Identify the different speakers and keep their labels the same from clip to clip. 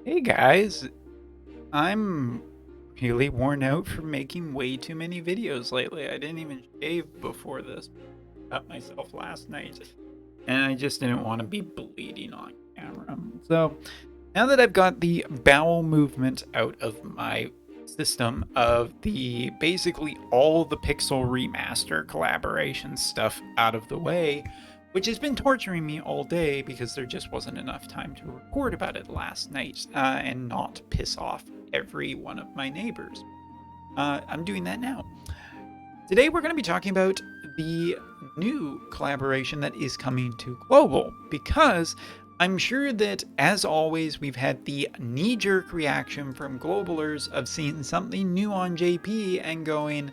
Speaker 1: Hey guys, I'm really worn out from making way too many videos lately. I didn't even shave before this. Cut myself last night, and I just didn't want to be bleeding on camera. So now that I've got the bowel movement out of my system of the basically all the Pixel Remaster collaboration stuff out of the way, which has been torturing me all day because there just wasn't enough time to record about it last night and not piss off every one of my neighbors. I'm doing that now. Today we're going to be talking about the new collaboration that is coming to global because I'm sure that, as always, we've had the knee-jerk reaction from globalers of seeing something new on JP and going,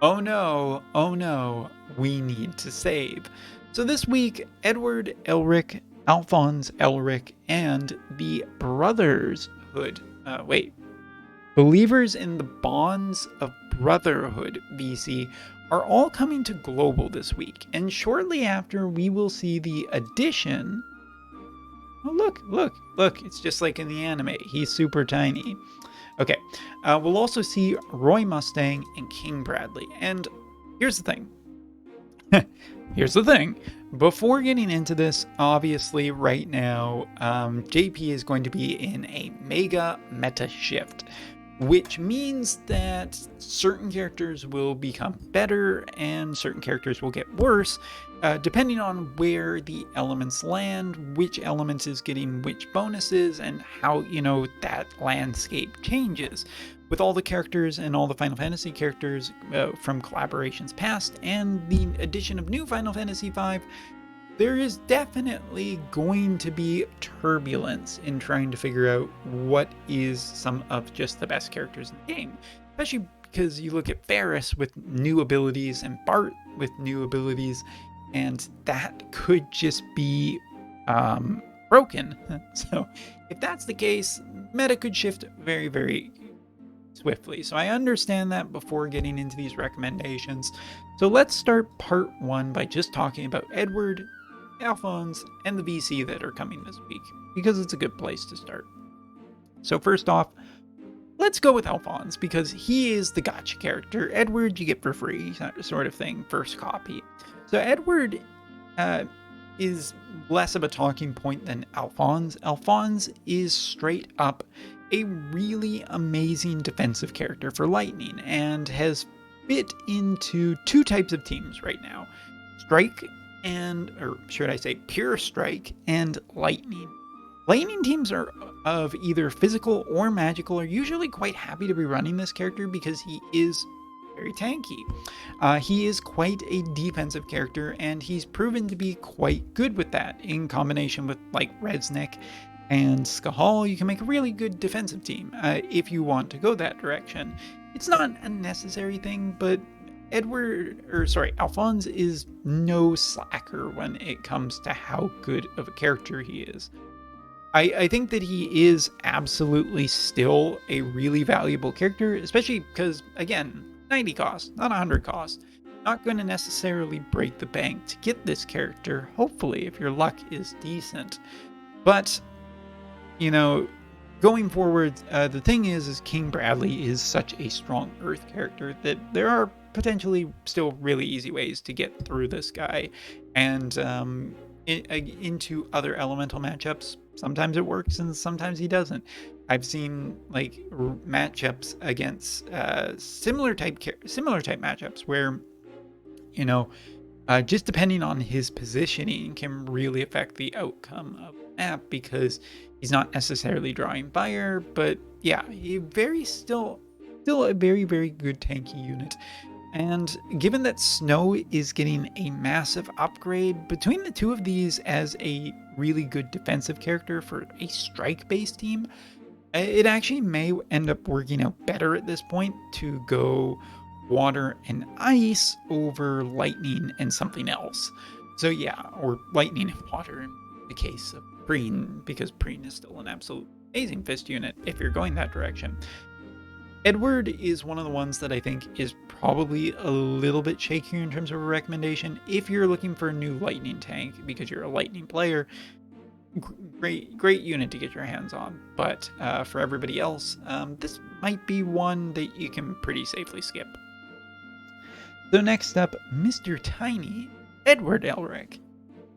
Speaker 1: oh no, we need to save. So this week, Edward Elric, Alphonse Elric, and the Brothershood, Believers in the Bonds of Brotherhood VC are all coming to global this week, and shortly after we will see the addition. Oh, look, it's just like in the anime. He's super tiny. Okay, we'll also see Roy Mustang and King Bradley. And here's the thing. Here's the thing. Before getting into this, obviously, right now, JP is going to be in a mega meta shift, which means that certain characters will become better and certain characters will get worse, depending on where the elements land, which element is getting which bonuses, and how, that landscape changes. With all the characters and all the Final Fantasy characters from collaborations past and the addition of new Final Fantasy V, there is definitely going to be turbulence in trying to figure out what is some of just the best characters in the game. Especially because you look at Ferris with new abilities and Bart with new abilities, and that could just be broken. So if that's the case, meta could shift very, very swiftly. So I understand that before getting into these recommendations. So let's start part one by just talking about Edward, Alphonse, and the VC that are coming this week, because it's a good place to start. So first off, let's go with Alphonse, because he is the gotcha character. Edward you get for free, sort of thing, first copy. So Edward is less of a talking point than Alphonse. Alphonse is straight up a really amazing defensive character for Lightning and has fit into two types of teams right now. Strike or should I say Pure Strike and Lightning. Lightning teams are of either physical or magical are usually quite happy to be running this character because he is very tanky. He is quite a defensive character, and he's proven to be quite good with that. In combination with like Resnick and Skahal, you can make a really good defensive team if you want to go that direction. It's not a necessary thing, but Alphonse is no slacker when it comes to how good of a character he is. I think that he is absolutely still a really valuable character, especially because, again, 90 cost, not 100 cost. Not going to necessarily break the bank to get this character, hopefully, if your luck is decent. But, going forward, the thing is King Bradley is such a strong Earth character that there are potentially still really easy ways to get through this guy and into other elemental matchups. Sometimes it works and sometimes he doesn't. I've seen like matchups against similar type matchups where just depending on his positioning can really affect the outcome of the map, because he's not necessarily drawing fire, but yeah, still a very, very good tanky unit. And given that Snow is getting a massive upgrade, between the two of these as a really good defensive character for a strike-based team, it actually may end up working out better at this point to go water and ice over lightning and something else. So yeah, or lightning and water in the case of Preen, because Preen is still an absolute amazing fist unit if you're going that direction. Edward is one of the ones that I think is probably a little bit shakier in terms of a recommendation if you're looking for a new lightning tank because you're a lightning player. great unit to get your hands on. But for everybody else, this might be one that you can pretty safely skip. So next up, Mr. Tiny, Edward Elric.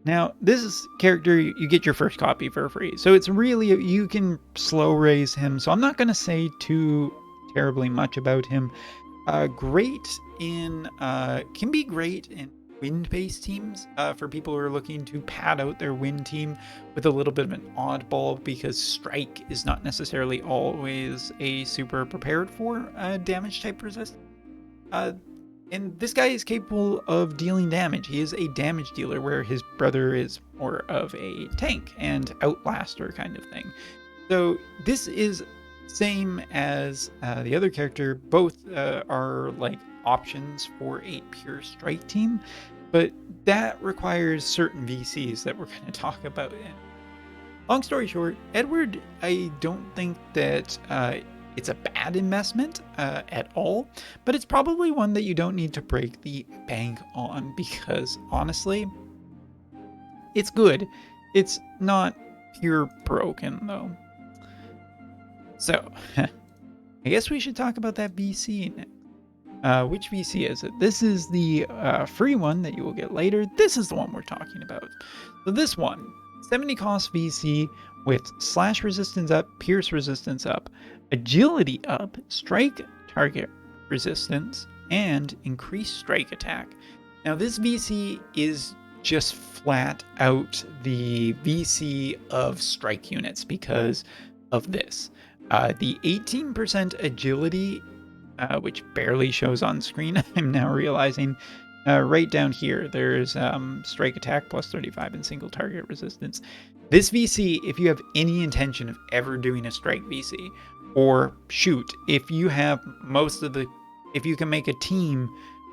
Speaker 1: Now, this character, you get your first copy for free. So it's really, you can slow raise him. So I'm not going to say too terribly much about him. Can be great in wind-based teams for people who are looking to pad out their wind team with a little bit of an oddball, because strike is not necessarily always a super prepared for damage type resist. And this guy is capable of dealing damage. He is a damage dealer, where his brother is more of a tank and outlaster kind of thing. So this is same as the other character. Both are like options for a pure strike team, but that requires certain VCs that we're going to talk about. Long story short, Edward, I don't think that it's a bad investment at all, but it's probably one that you don't need to break the bank on, because honestly, it's good. It's not pure broken though. So, I guess we should talk about that VC next. Which VC is it? This is the free one that you will get later. This is the one we're talking about. So this one, 70 cost VC with slash resistance up, pierce resistance up, agility up, strike target resistance, and increased strike attack. Now this VC is just flat out the VC of strike units because of this. The 18% agility, which barely shows on screen, I'm now realizing, right down here, there's strike attack plus 35 and single target resistance. This VC, if you have any intention of ever doing a strike VC, or shoot, if you have if you can make a team,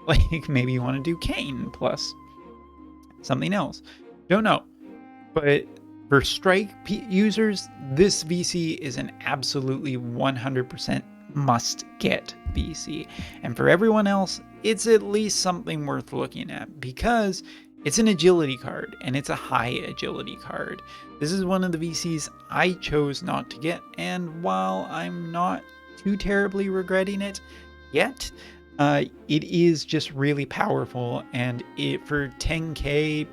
Speaker 1: like maybe you want to do Kane plus something else, don't know, but for strike users, this VC is an absolutely 100% must get VC. And for everyone else, it's at least something worth looking at, because it's an agility card, and it's a high agility card. This is one of the VCs I chose not to get, and while I'm not too terribly regretting it yet, it is just really powerful, and for 10k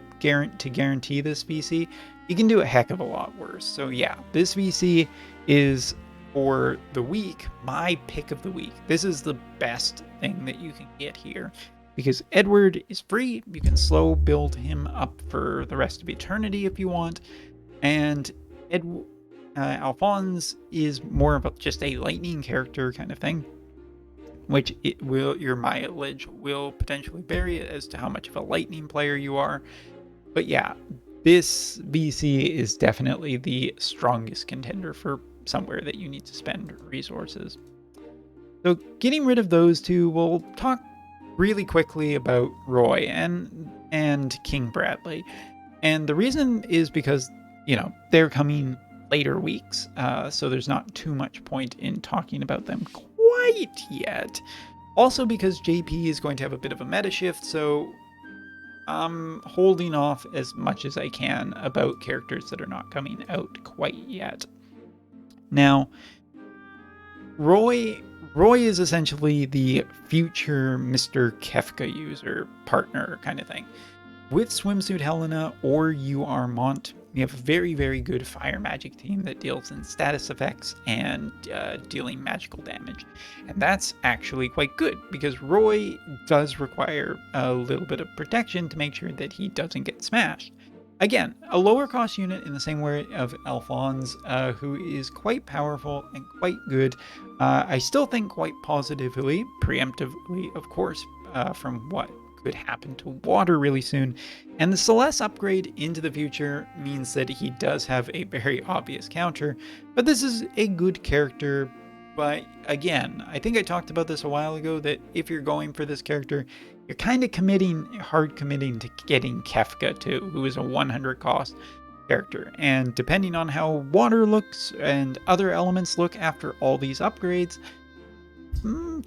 Speaker 1: to guarantee this VC, you can do a heck of a lot worse. So yeah, this VC is, for the week, my pick of the week. This is the best thing that you can get here, because Edward is free. You can slow build him up for the rest of eternity if you want, and Alphonse is more of just a lightning character kind of thing, which your mileage will potentially vary as to how much of a lightning player you are. But yeah, this VC is definitely the strongest contender for somewhere that you need to spend resources. So getting rid of those two, we'll talk really quickly about Roy and King Bradley. And the reason is because, they're coming later weeks, so there's not too much point in talking about them quite yet. Also because JP is going to have a bit of a meta shift, so I'm holding off as much as I can about characters that are not coming out quite yet. Now, Roy is essentially the future Mr. Kefka user partner kind of thing. With Swimsuit Helena or UR Mont, we have a very, very good fire magic team that deals in status effects and dealing magical damage. And that's actually quite good, because Roy does require a little bit of protection to make sure that he doesn't get smashed. Again, a lower cost unit in the same way of Alphonse, who is quite powerful and quite good. I still think quite positively, preemptively, of course, from what could happen to water really soon. And the Celeste upgrade into the future means that he does have a very obvious counter, but this is a good character. But again, I think I talked about this a while ago, that if you're going for this character, you're kind of hard committing to getting Kefka too, who is a 100 cost character. And depending on how water looks and other elements look after all these upgrades,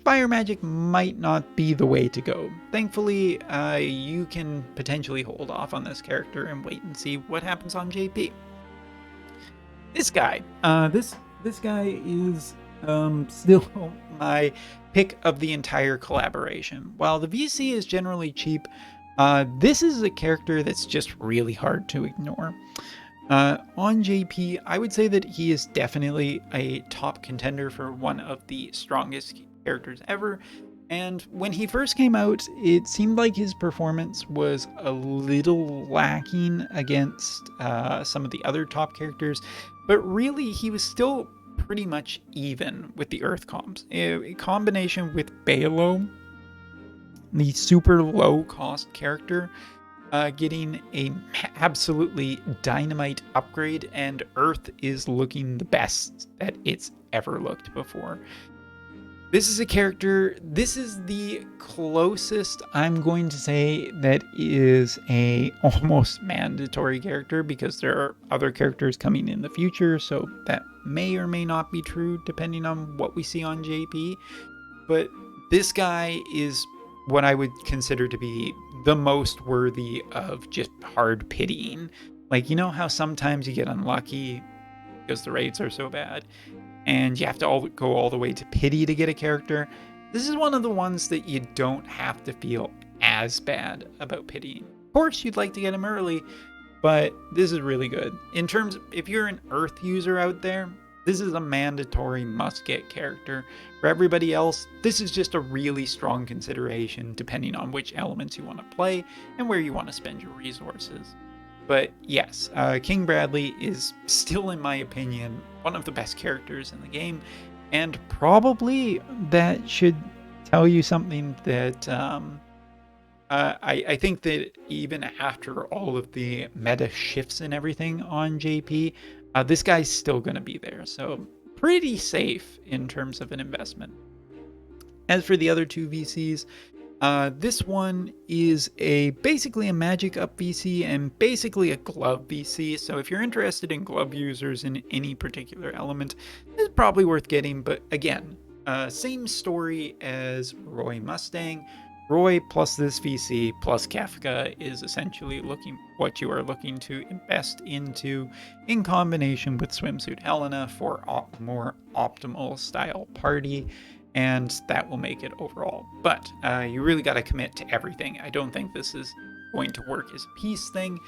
Speaker 1: fire magic might not be the way to go. Thankfully, you can potentially hold off on this character and wait and see what happens on JP. This guy. This guy is still my pick of the entire collaboration. While the VC is generally cheap, this is a character that's just really hard to ignore. On JP, I would say that he is definitely a top contender for one of the strongest characters ever. And when he first came out, it seemed like his performance was a little lacking against some of the other top characters, but really he was still pretty much even with the Earth comps. A combination with Balo, the super low cost character, getting a absolutely dynamite upgrade, and Earth is looking the best that it's ever looked before. This is a character, this is the closest I'm going to say that is a almost mandatory character, because there are other characters coming in the future, so that may or may not be true depending on what we see on JP. But this guy is what I would consider to be the most worthy of just hard pitying. Like, you know how sometimes you get unlucky because the raids are so bad and you have to go all the way to pity to get a character? This is one of the ones that you don't have to feel as bad about pitying. Of course, you'd like to get him early, but this is really good. In terms of, if you're an Earth user out there, this is a mandatory must-get character. For everybody else, this is just a really strong consideration depending on which elements you want to play and where you want to spend your resources. But yes, King Bradley is still, in my opinion, one of the best characters in the game, and probably that should tell you something that I think that even after all of the meta shifts and everything on JP, this guy's still going to be there. So pretty safe in terms of an investment. As for the other two VCs, this one is basically a magic up VC and basically a glove VC. So if you're interested in glove users in any particular element, it's probably worth getting. But again, same story as Roy Mustang. Roy plus this VC plus Kefka is essentially what you are looking to invest into in combination with Swimsuit Helena for more optimal style party, and that will make it overall. But you really got to commit to everything. I don't think this is going to work as a piece thing,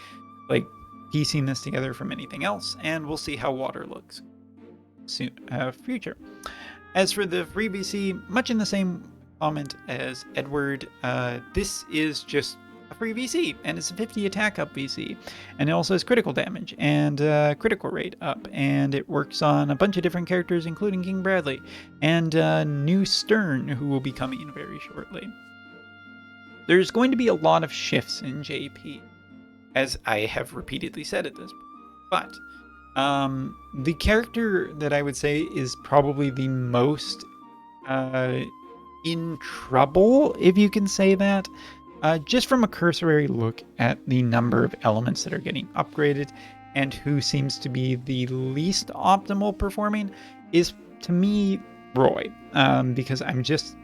Speaker 1: like piecing this together from anything else, and we'll see how water looks soon future. As for the free VC, much in the same comment as Edward, this is just a free VC, and it's a 50 attack up VC, and it also has critical damage and critical rate up, and it works on a bunch of different characters including King Bradley and new Stern, who will be coming very shortly. There's going to be a lot of shifts in JP, as I have repeatedly said at this point, but the character that I would say is probably the most in trouble, if you can say that, just from a cursory look at the number of elements that are getting upgraded and who seems to be the least optimal performing, is to me Roy, because I'm just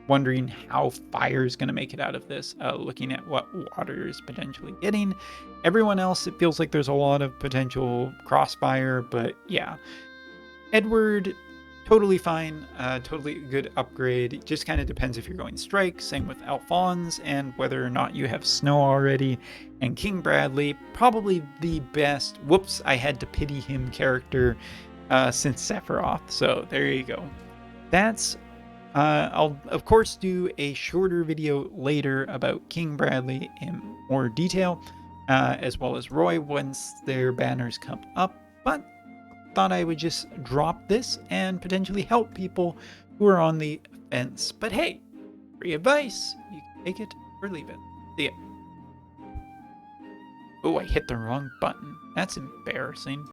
Speaker 1: wondering how fire is going to make it out of this, looking at what water is potentially getting. Everyone else, it feels like there's a lot of potential crossfire, but yeah, Edward, totally fine, totally good upgrade. It just kind of depends if you're going strike. Same with Alphonse and whether or not you have snow already. And King Bradley, probably the best, whoops, I had to pity him character since Sephiroth. So there you go. That's, I'll of course do a shorter video later about King Bradley in more detail, as well as Roy once their banners come up. But thought I would just drop this and potentially help people who are on the fence. But hey, free advice. You can take it or leave it. See ya. Oh, I hit the wrong button. That's embarrassing.